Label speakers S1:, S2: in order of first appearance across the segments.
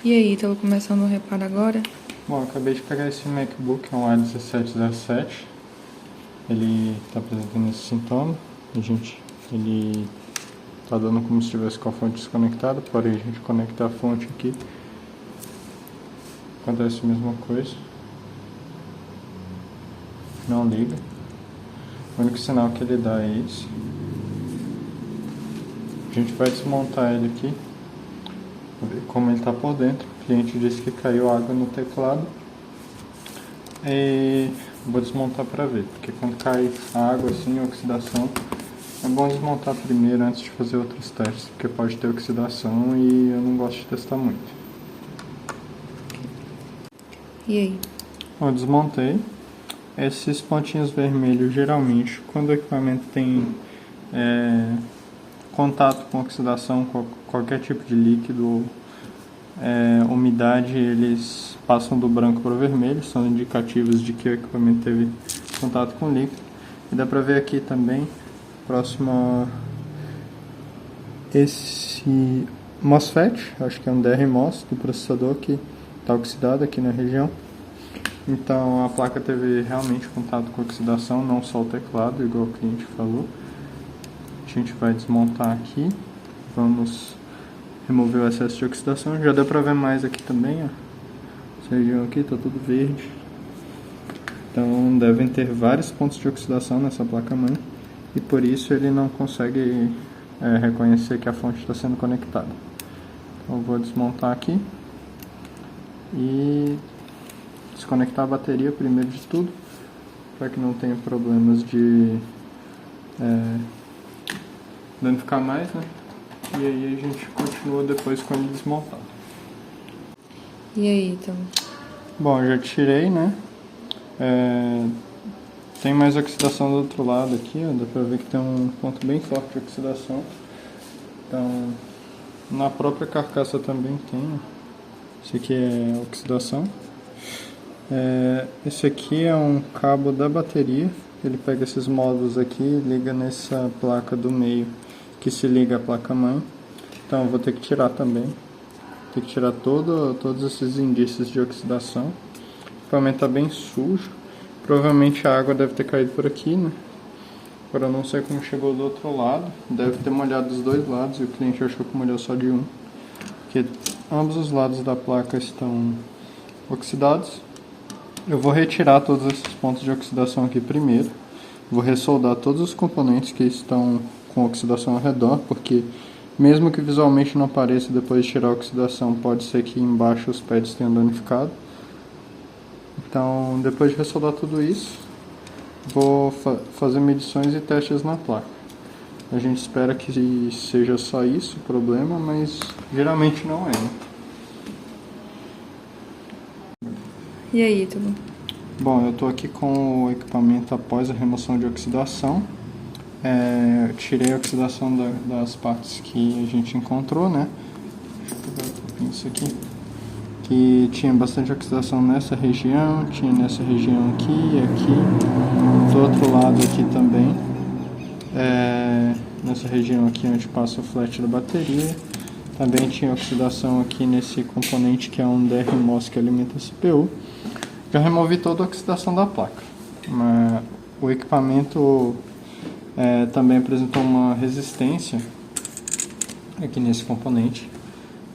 S1: E aí, Ítalo, começando o reparo agora?
S2: Bom, eu acabei de pegar esse MacBook, é um A1707. Ele está apresentando esse sintoma. Ele está dando como se estivesse com a fonte desconectada, porém a gente conecta a fonte aqui, acontece a mesma coisa. Não liga. O único sinal que ele dá é esse. A gente vai desmontar ele aqui, ver como ele está por dentro. O cliente disse que caiu água no teclado. E vou desmontar para ver, porque quando cai água assim, oxidação, é bom desmontar primeiro antes de fazer outros testes, porque pode ter oxidação e eu não gosto de testar muito.
S1: E aí?
S2: Eu desmontei. Esses pontinhos vermelhos, geralmente, quando o equipamento tem contato com oxidação, com qualquer tipo de líquido, umidade, eles passam do branco para o vermelho, são indicativos de que o equipamento teve contato com líquido. E dá para ver aqui também, próximo a esse MOSFET, acho que é um DRMOS do processador, que está oxidado aqui na região. Então a placa teve realmente contato com oxidação, não só o teclado, igual o cliente falou. A gente vai desmontar aqui, vamos remover o excesso de oxidação. Já deu para ver mais aqui também, ó. Essa região aqui está tudo verde. Então devem ter vários pontos de oxidação nessa placa-mãe e por isso ele não consegue reconhecer que a fonte está sendo conectada. Então eu vou desmontar aqui e desconectar a bateria primeiro de tudo, para que não tenha problemas de danificar mais, né? E aí a gente continua depois com ele desmontado.
S1: E aí, Ítalo?
S2: Bom, eu já tirei, né? Tem mais oxidação do outro lado aqui, ó. Dá pra ver que tem um ponto bem forte de oxidação. Então, na própria carcaça também tem, ó. Esse aqui é oxidação. Esse aqui é um cabo da bateria. Ele pega esses módulos aqui e liga nessa placa do meio que se liga à placa-mãe. Então eu vou ter que tirar também. Tem que tirar todos esses indícios de oxidação. O equipamento está bem sujo. Provavelmente a água deve ter caído por aqui, né? Agora eu não sei como chegou do outro lado. Deve ter molhado dos dois lados e o cliente achou que molhou só de um. Porque ambos os lados da placa estão oxidados. Eu vou retirar todos esses pontos de oxidação aqui primeiro. Vou ressoldar todos os componentes que estão com oxidação ao redor, porque mesmo que visualmente não pareça, depois de tirar a oxidação, pode ser que embaixo os pads tenham danificado. Então, depois de ressoldar tudo isso, vou fazer medições e testes na placa. A gente espera que seja só isso o problema, mas geralmente não é, né?
S1: E aí, Ítalo?
S2: Bom, eu estou aqui com o equipamento após a remoção de oxidação. Eu tirei a oxidação das partes que a gente encontrou, né? Deixa eu pegar um pouquinho isso aqui. Que tinha bastante oxidação nessa região, tinha nessa região aqui e aqui. Do outro lado aqui também. Nessa região aqui onde passa o flat da bateria. Também tinha oxidação aqui nesse componente que é um DRMOS que alimenta a CPU. Já removi toda a oxidação da placa. O equipamento também apresentou uma resistência aqui nesse componente,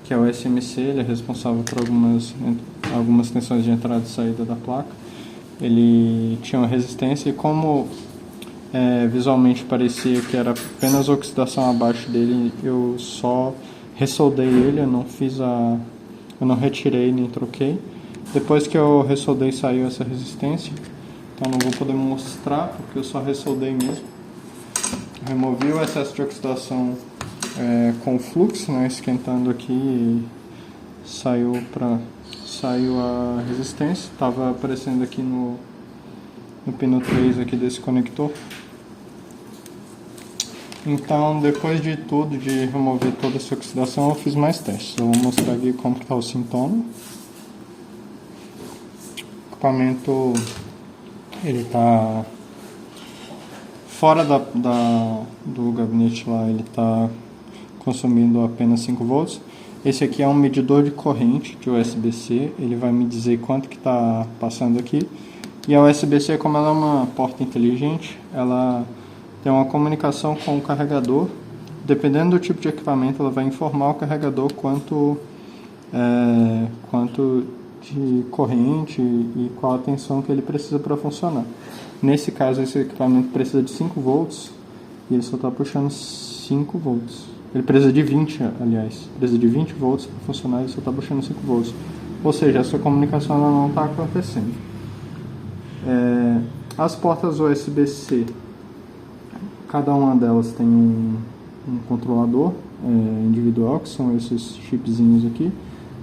S2: que é o SMC. Ele é responsável por algumas tensões de entrada e saída da placa. Ele tinha uma resistência e como visualmente parecia que era apenas oxidação abaixo dele, eu só ressoldei ele, eu não retirei nem troquei. Depois que eu ressoldei, saiu essa resistência. Então não vou poder mostrar porque eu só ressoldei mesmo. Removi o excesso de oxidação com fluxo, né, esquentando aqui, e saiu a resistência. Estava aparecendo aqui no pino 3 aqui desse conector. Então, depois de tudo, de remover toda essa oxidação, eu fiz mais testes. Eu vou mostrar aqui como está o sintoma. O equipamento ele está fora do gabinete lá, ele está consumindo apenas 5 volts. Esse aqui é um medidor de corrente de USB-C, ele vai me dizer quanto que está passando aqui. E a USB-C, como ela é uma porta inteligente, ela tem uma comunicação com o carregador. Dependendo do tipo de equipamento, ela vai informar o carregador quanto de corrente e qual a tensão que ele precisa para funcionar. Nesse caso, esse equipamento precisa de 5 volts e ele só está puxando 5 volts. Ele precisa de 20, aliás. Precisa de 20 volts para funcionar e ele só está puxando 5 volts. Ou seja, a sua comunicação ela não está acontecendo. As portas USB-C, cada uma delas tem um controlador individual, que são esses chipzinhos aqui.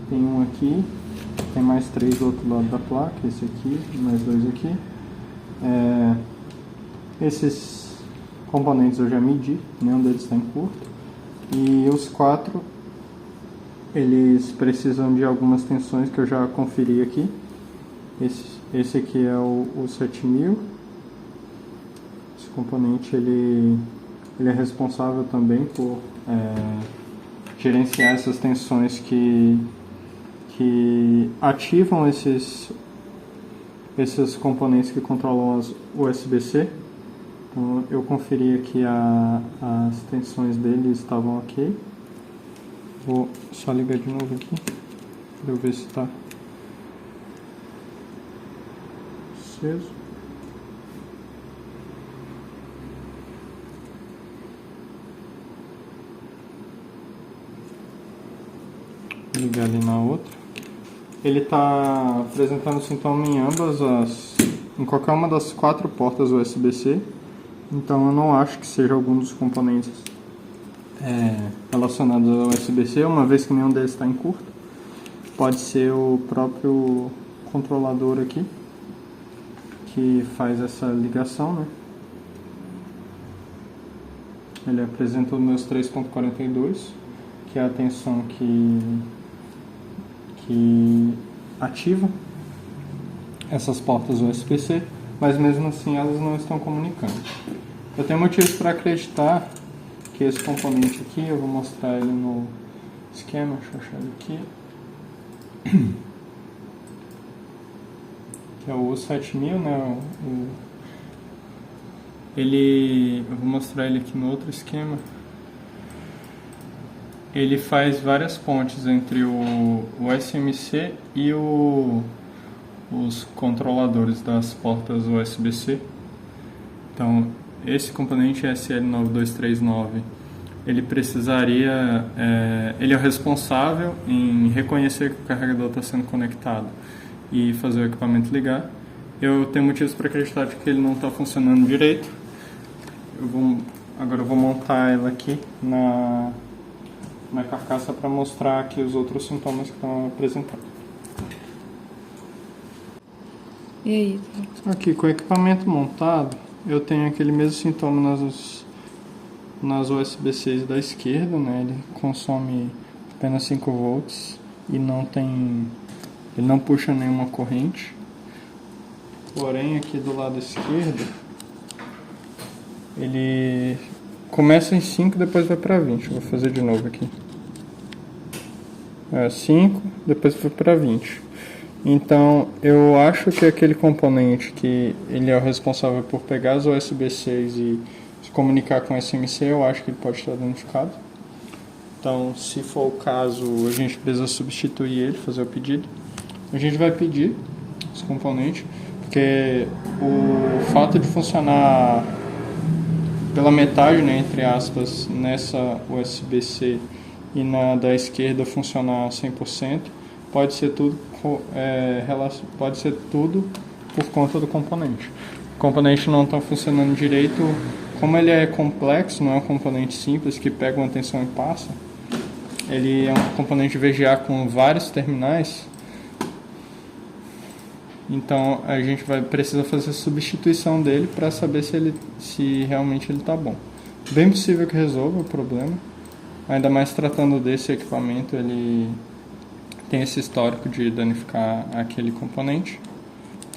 S2: Tem um aqui, tem mais 3 do outro lado da placa, esse aqui, mais 2 aqui. Esses componentes eu já medi, nenhum deles está em curto. E os 4, eles precisam de algumas tensões que eu já conferi aqui. Esse aqui é o 7000. Esse componente ele é responsável também por gerenciar essas tensões que ativam esses componentes que controlam as USB-C. Então, eu conferi aqui as tensões dele estavam ok. Vou só ligar de novo aqui para eu ver se está aceso. Ligar ali na outra. Ele está apresentando sintoma em qualquer uma das 4 portas USB-C. Então eu não acho que seja algum dos componentes relacionados ao USB-C, uma vez que nenhum deles está em curto. Pode ser o próprio controlador aqui, que faz essa ligação, né? Ele apresenta os meus 3.42, que é a tensão que ativa essas portas USB-C, mas mesmo assim elas não estão comunicando. Eu tenho motivos para acreditar que esse componente aqui, eu vou mostrar ele no esquema, deixa eu achar ele aqui, que é o 7000, né? Eu vou mostrar ele aqui no outro esquema. Ele faz várias pontes entre o SMC e os controladores das portas USB-C. Então, esse componente SL9239, ele precisaria, ele é o responsável em reconhecer que o carregador está sendo conectado e fazer o equipamento ligar. Eu tenho motivos para acreditar que ele não está funcionando direito. Agora eu vou montar ela aqui na carcaça para mostrar aqui os outros sintomas que estão apresentando.
S1: E aí?
S2: Aqui com o equipamento montado, eu tenho aquele mesmo sintoma nas USB-Cs da esquerda, né? Ele consome apenas 5 volts e ele não puxa nenhuma corrente. Porém, aqui do lado esquerdo, ele começa em 5 e depois vai para 20. Eu vou fazer de novo aqui. 5, depois vai para 20. Então, eu acho que aquele componente que ele é o responsável por pegar as USB-Cs e se comunicar com o SMC, eu acho que ele pode estar danificado. Então, se for o caso, a gente precisa substituir ele, fazer o pedido. A gente vai pedir esse componente, porque o fato de funcionar pela metade, né, entre aspas, nessa USB-C e na da esquerda funcionar 100%, pode ser tudo por conta do componente. O componente não está funcionando direito, como ele é complexo, não é um componente simples que pega uma tensão e passa. Ele é um componente VGA com vários terminais. Então a gente precisa fazer a substituição dele para saber se realmente ele está bom. Bem possível que resolva o problema, ainda mais tratando desse equipamento, ele tem esse histórico de danificar aquele componente.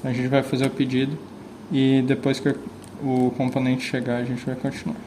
S2: A gente vai fazer o pedido e depois que o componente chegar a gente vai continuar.